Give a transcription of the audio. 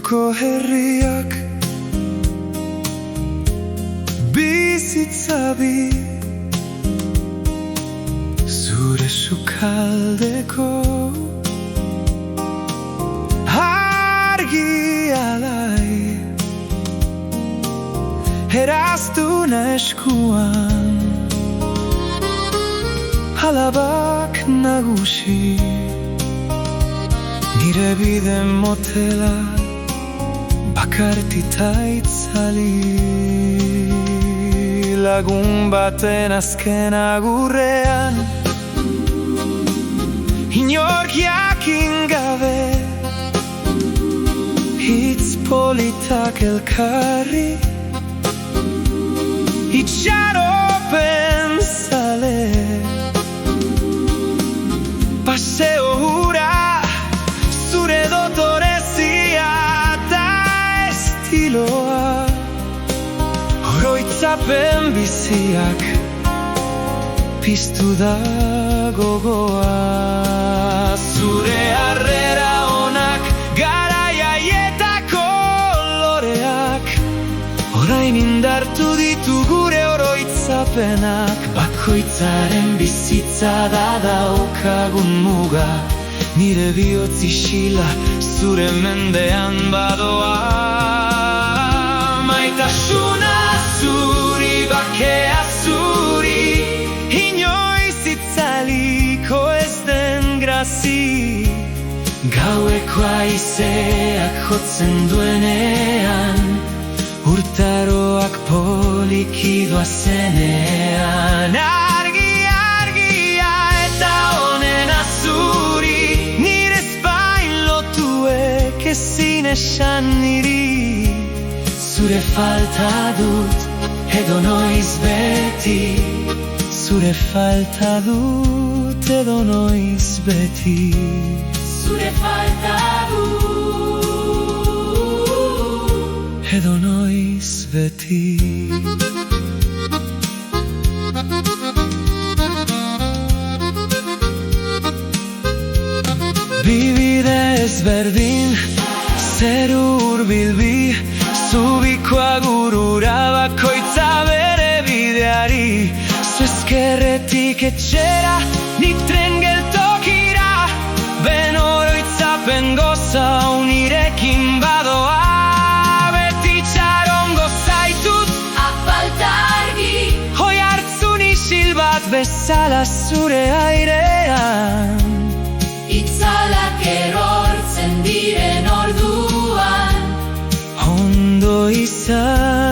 Inguruko herriak bizitzabi zure sukaldeko argi alai eraztuna eskuan alabak nagusi nire bide motela bakartita itzali lagun baten azken agurrean inork jakin gabe hitz politak elkarri itxaropen zale paseo hura zure dotorezia eta estiloa oroitzapen biziak piztu da gogoa zure harrera onak garaiaietako loreak orain indartu ditu gure oroitzapenak bakoitzaren bizitza da daukagun muga nire bihotz isila zure mendean badoa maitasuna zuri bakea zuri inoiz itzaliko ez den grazi gaueko haizeak jotzen duenean urtaroak poliki doazenean argia eta onena zuri nire espain lotuek ezin esan niri zure falta dut edo noiz beti zure falta dut edo noiz beti zure falta dut edo noiz beti Bibide ezberdin zeru hurbilbi zubiko agurura bakoitza bere bideari zu ezkerretik etxera nik tren geltokira ben oroitzapen goza unirekin badoa beti txarongo zaitut apalta argi hoi hartzun isil bat bezala zure airean itzalak erortzen diren orduan ondo izan